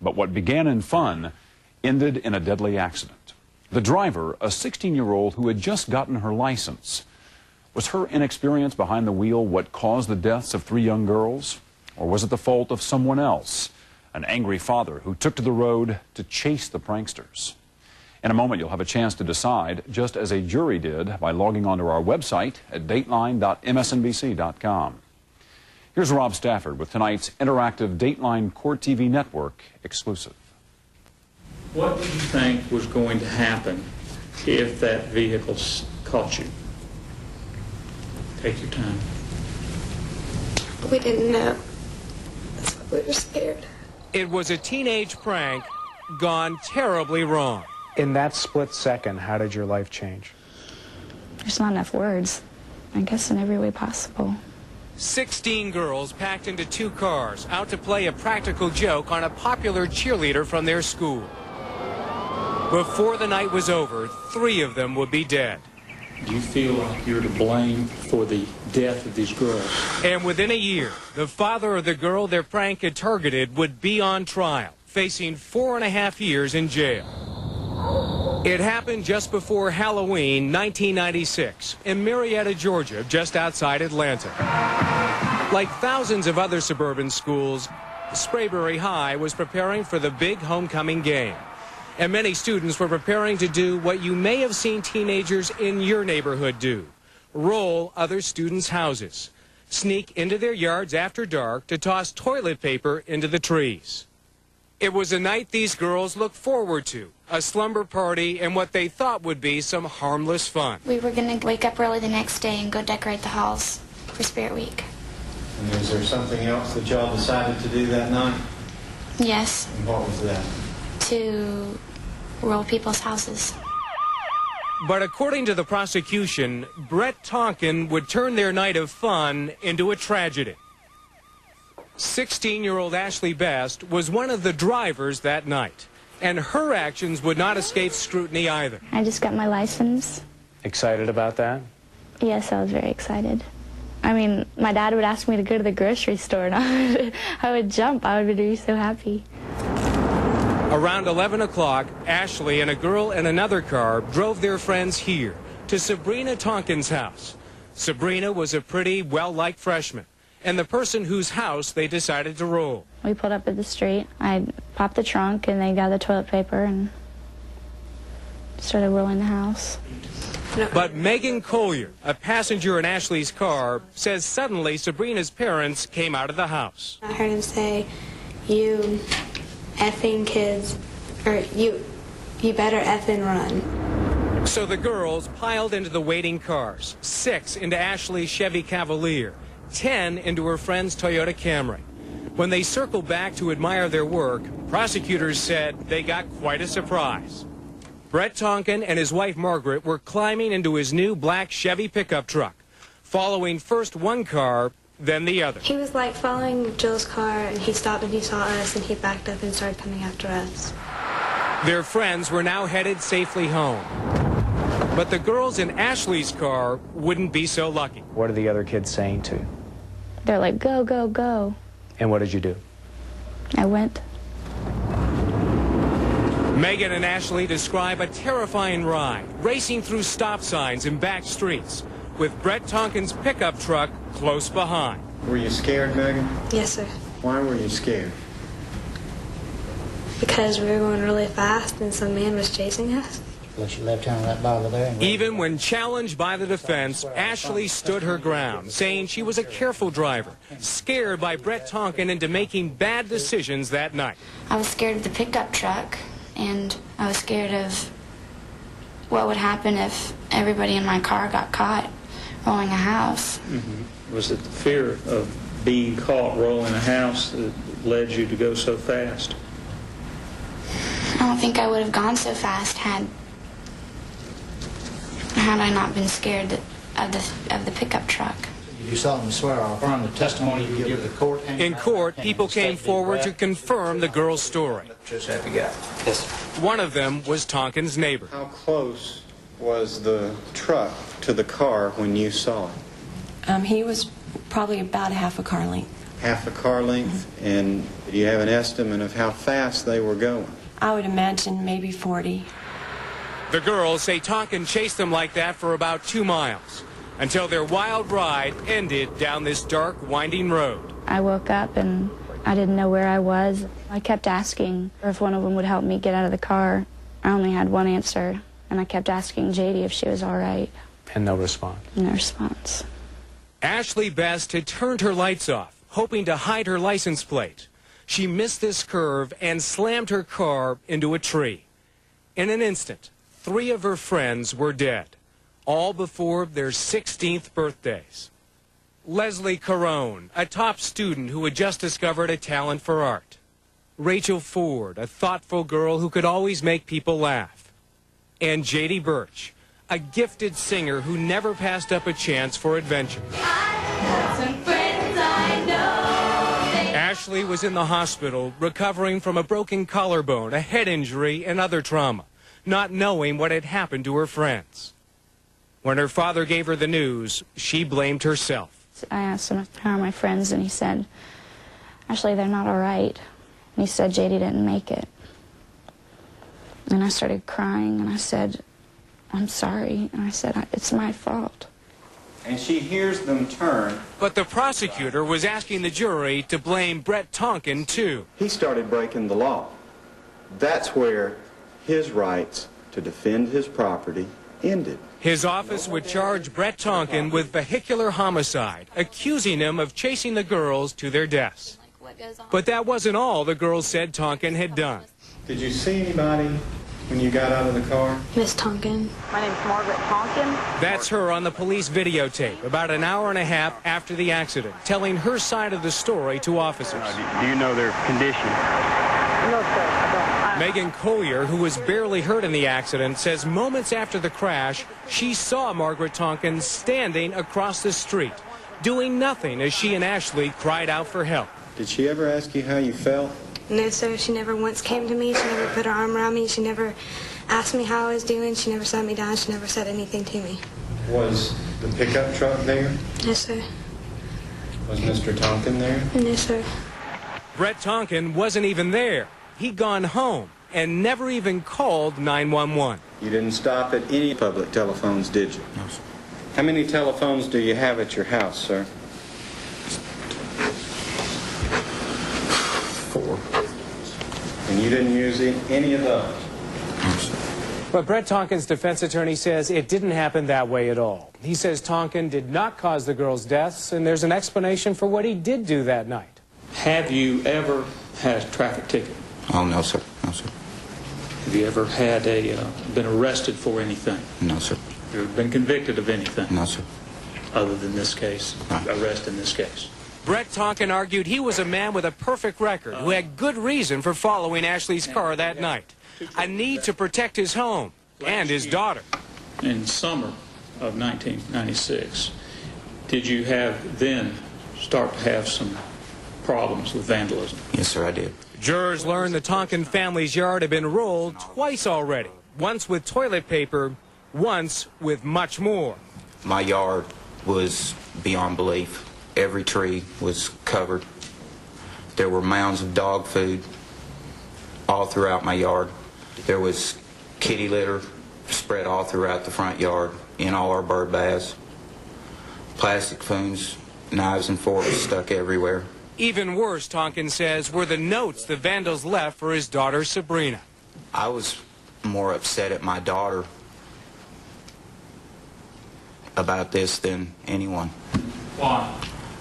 But what began in fun ended in a deadly accident. The driver, a 16-year-old who had just gotten her license. Was her inexperience behind the wheel what caused the deaths of 3 young girls? Or was it the fault of someone else, an angry father who took to the road to chase the pranksters? In a moment, you'll have a chance to decide, just as a jury did by logging onto our website at dateline.msnbc.com. Here's Rob Stafford with tonight's interactive Dateline Court TV Network exclusive. What do you think was going to happen if that vehicle caught you? Take your time. We didn't know. That's why we were scared. It was a teenage prank gone terribly wrong. In that split second, how did your life change? There's not enough words. I guess in every way possible. 16 girls packed into 2 cars, out to play a practical joke on a popular cheerleader from their school. Before the night was over, 3 of them would be dead. Do you feel like you're to blame for the death of these girls? And within a year, the father of the girl their prank had targeted would be on trial, facing 4.5 years in jail. It happened just before Halloween, 1996, in Marietta, Georgia, just outside Atlanta. Like thousands of other suburban schools, Sprayberry High was preparing for the big homecoming game. And many students were preparing to do what you may have seen teenagers in your neighborhood do: roll other students' houses, sneak into their yards after dark to toss toilet paper into the trees. It was a night these girls looked forward to, a slumber party and what they thought would be some harmless fun. We were going to wake up early the next day and go decorate the halls for Spirit Week. And is there something else that y'all decided to do that night? Yes. And what was that? To roll people's houses. But according to the prosecution, Brett Tonkin would turn their night of fun into a tragedy. 16-year-old Ashley Best was one of the drivers that night, and her actions would not escape scrutiny either. I just got my license. Excited about that? Yes, I was very excited. I mean, my dad would ask me to go to the grocery store, and I would jump. I would be so happy. Around 11 o'clock, Ashley and a girl in another car drove their friends here to Sabrina Tonkin's house. Sabrina was a pretty, well-liked freshman, and the person whose house they decided to roll. We pulled up at the street. I popped the trunk, and they got the toilet paper and started rolling the house. But Megan Collier, a passenger in Ashley's car, says suddenly Sabrina's parents came out of the house. I heard him say, "You effing kids," or you better effing run. So the girls piled into the waiting cars, 6 into Ashley's Chevy Cavalier, 10 into her friend's Toyota Camry. When they circled back to admire their work, prosecutors said they got quite a surprise. Brett Tonkin and his wife Margaret were climbing into his new black Chevy pickup truck, following first one car, then the other. He was like following Jill's car, and he stopped and he saw us, and he backed up and started coming after us. Their friends were now headed safely home. But the girls in Ashley's car wouldn't be so lucky. What are the other kids saying to you? They're like, "Go, go, go." And what did you do? I went. Megan and Ashley describe a terrifying ride, racing through stop signs and back streets, with Brett Tonkin's pickup truck close behind. Were you scared, Megan? Yes, sir. Why were you scared? Because we were going really fast and some man was chasing us. Put your left hand on that bottle there. And Even when challenged by the defense, Ashley stood her ground, saying she was a careful driver, scared by Brett Tonkin into making bad decisions that night. I was scared of the pickup truck, and I was scared of what would happen if everybody in my car got caught rolling a house. Was it the fear of being caught rolling a house that led you to go so fast? I don't think I would have gone so fast had I not been scared of the pickup truck. You solemnly swear or affirm the testimony you give to the court. In court, people came forward to confirm the girl's story. Just have you got. Yes, sir. One of them was Tonkin's neighbor. How close was the truck to the car when you saw it? He was probably about half a car length. Half a car length? And Do you have an estimate of how fast they were going? I would imagine maybe 40. The girls say Tonkin chased them like that for about 2 miles until their wild ride ended down this dark, winding road. I woke up and I didn't know where I was. I kept asking if one of them would help me get out of the car. I only had one answer, and I kept asking JD if she was all right. And no response. No response. Ashley Best had turned her lights off, hoping to hide her license plate. She missed this curve and slammed her car into a tree. In an instant, 3 of her friends were dead, all before their 16th birthdays. Leslie Carone, a top student who had just discovered a talent for art. Rachel Ford, a thoughtful girl who could always make people laugh. And JD Birch, a gifted singer who never passed up a chance for adventure. Ashley was in the hospital recovering from a broken collarbone, a head injury, and other trauma, not knowing what had happened to her friends. When her father gave her the news, she blamed herself. I asked him, how are my friends? And he said, Ashley, they're not all right. And he said, JD didn't make it. And I started crying, and I said, I'm sorry. And I said, it's my fault. And she hears them turn. But the prosecutor was asking the jury to blame Brett Tonkin, too. He started breaking the law. That's where his rights to defend his property ended. His office would charge Brett Tonkin with vehicular homicide, accusing him of chasing the girls to their deaths. But that wasn't all the girls said Tonkin had done. Did you see anybody when you got out of the car? Miss Tonkin. My name's Margaret Tonkin. That's her on the police videotape about an hour and a half after the accident, telling her side of the story to officers. Do you know their condition? No, sir, I don't. Megan Collier, who was barely hurt in the accident, says moments after the crash, she saw Margaret Tonkin standing across the street, doing nothing as she and Ashley cried out for help. Did she ever ask you how you felt? No, sir. She never once came to me. She never put her arm around me. She never asked me how I was doing. She never sat me down. She never said anything to me. Was the pickup truck there? Yes, sir. Was Mr. Tonkin there? No, sir. Brett Tonkin wasn't even there. He'd gone home and never even called 911. You didn't stop at any public telephones, did you? No, sir. How many telephones do you have at your house, sir? 4. And you didn't use any of those? No, sir. But Brett Tonkin's defense attorney says it didn't happen that way at all. He says Tonkin did not cause the girls' deaths, and there's an explanation for what he did do that night. Have you ever had a traffic ticket? Oh, no, sir. No, sir. Have you ever had been arrested for anything? No, sir. Have you ever been convicted of anything? No, sir. Other than this case, arrest in this case. Brett Tonkin argued he was a man with a perfect record who had good reason for following Ashley's car that night, a need to protect his home and his daughter. In summer of 1996, did you have then start to have some problems with vandalism? Yes, sir, I did. Jurors learned the Tonkin family's yard had been rolled twice already, once with toilet paper, once with much more. My yard was beyond belief. Every tree was covered. There were mounds of dog food all throughout my yard. There was kitty litter spread all throughout the front yard, in all our bird baths. Plastic spoons, knives and forks stuck everywhere. Even worse, Tonkin says, were the notes the vandals left for his daughter, Sabrina. I was more upset at my daughter about this than anyone. Why?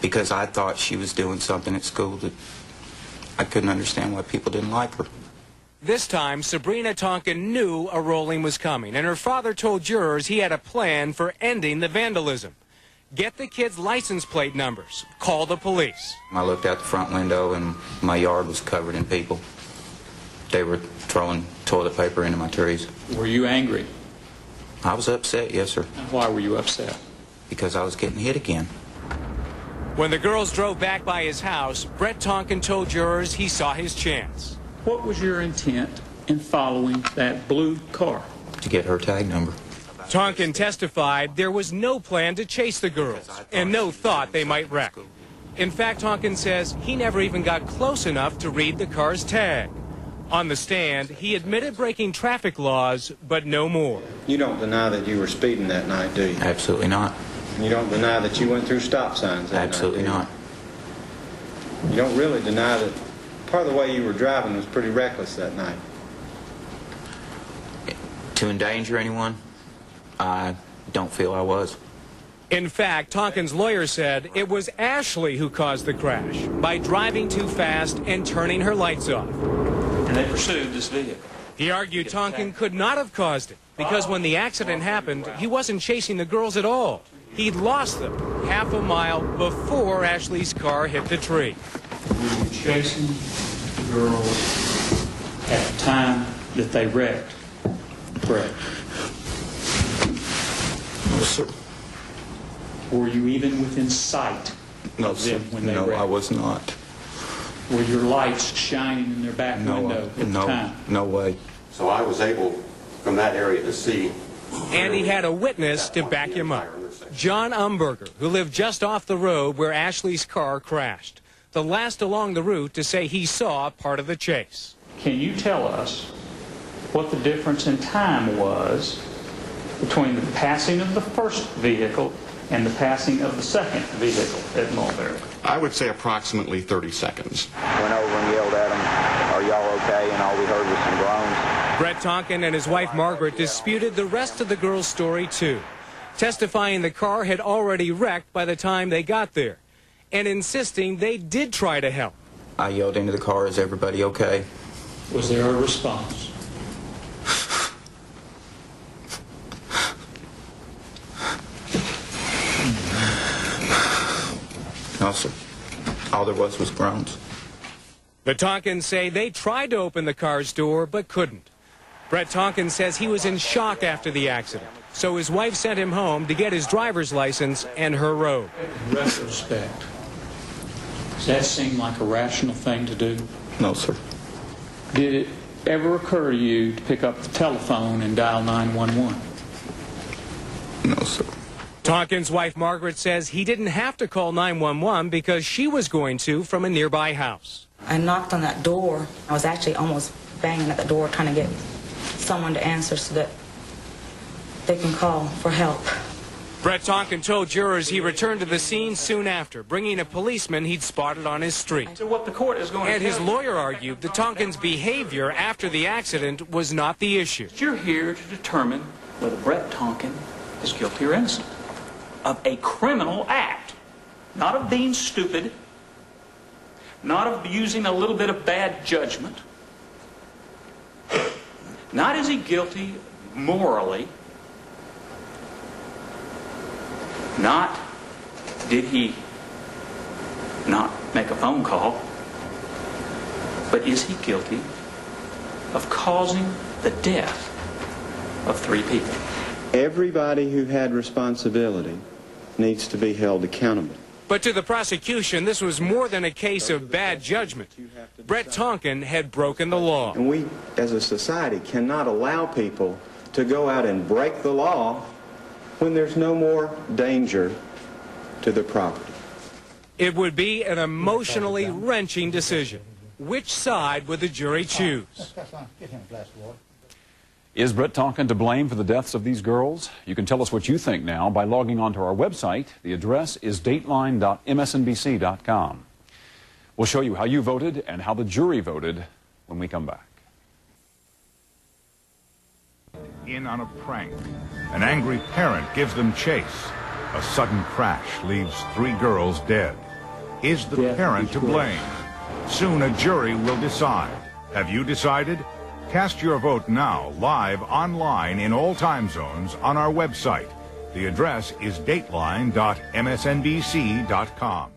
Because I thought she was doing something at school that I couldn't understand why people didn't like her. This time, Sabrina Tonkin knew a rolling was coming, and her father told jurors he had a plan for ending the vandalism. Get the kids' license plate numbers. Call the police. I looked out the front window and my yard was covered in people. They were throwing toilet paper into my trees. Were you angry? I was upset, yes, sir. Why were you upset? Because I was getting hit again. When the girls drove back by his house, Brett Tonkin told jurors he saw his chance. What was your intent in following that blue car? To get her tag number. Tonkin testified there was no plan to chase the girls and no thought they might wreck. In fact, Tonkin says he never even got close enough to read the car's tag. On the stand, he admitted breaking traffic laws, but no more. You don't deny that you were speeding that night, do you? Absolutely not. You don't deny that you went through stop signs that Absolutely night, not. You don't really deny that part of the way you were driving was pretty reckless that night. To endanger anyone, I don't feel I was. In fact, Tonkin's lawyer said it was Ashley who caused the crash by driving too fast and turning her lights off. And they pursued this vehicle. He argued Tonkin could not have caused it because when the accident happened, he wasn't chasing the girls at all. He'd lost them half a mile before Ashley's car hit the tree. Were you chasing the girls at the time that they wrecked? Correct. No, sir. Were you even within sight No, of them sir. when they No, wrecked? I was not. Were your lights shining in their back window at the time? No way. So I was able, from that area, to see. And he had a witness to back him up. John Umberger, who lived just off the road where Ashley's car crashed. The last along the route to say he saw part of the chase. Can you tell us what the difference in time was between the passing of the first vehicle and the passing of the second vehicle at Mulberry? I would say approximately 30 seconds. Went over and yelled at them, "Are y'all okay?" And all we heard was some groans. Brett Tonkin and his wife Margaret disputed the rest of the girl's story too, testifying the car had already wrecked by the time they got there, and insisting they did try to help. I yelled into the car, "Is everybody okay?" Was there a response? No, sir. All there was groans. The Tonkins say they tried to open the car's door but couldn't. Brett Tonkin says he was in shock after the accident, so his wife sent him home to get his driver's license and her robe. In retrospect, does that seem like a rational thing to do? No, sir. Did it ever occur to you to pick up the telephone and dial 911? No, sir. Tonkin's wife Margaret says he didn't have to call 911 because she was going to from a nearby house. I knocked on that door. I was actually almost banging at the door trying to get someone to answer so that they can call for help. Brett Tonkin told jurors he returned to the scene soon after, bringing a policeman he'd spotted on his street. So what the court is going And to his lawyer argued that Tonkin's behavior after the accident was not the issue. You're here to determine whether Brett Tonkin is guilty or innocent of a criminal act, not of being stupid, not of using a little bit of bad judgment. Not is he guilty morally, not did he not make a phone call, but is he guilty of causing the death of 3 people? Everybody who had responsibility needs to be held accountable. But to the prosecution, this was more than a case of bad judgment. Brett Tonkin had broken the law. And we, as a society, cannot allow people to go out and break the law when there's no more danger to the property. It would be an emotionally wrenching decision. Which side would the jury choose? Is Brett Tonkin to blame for the deaths of these girls? You can tell us what you think now by logging on to our website. The address is dateline.msnbc.com. We'll show you how you voted and how the jury voted when we come back. In on a prank. An angry parent gives them chase. A sudden crash leaves 3 girls dead. Is the parent to blame? Soon a jury will decide. Have you decided? Cast your vote now, live, online, in all time zones on our website. The address is dateline.msnbc.com.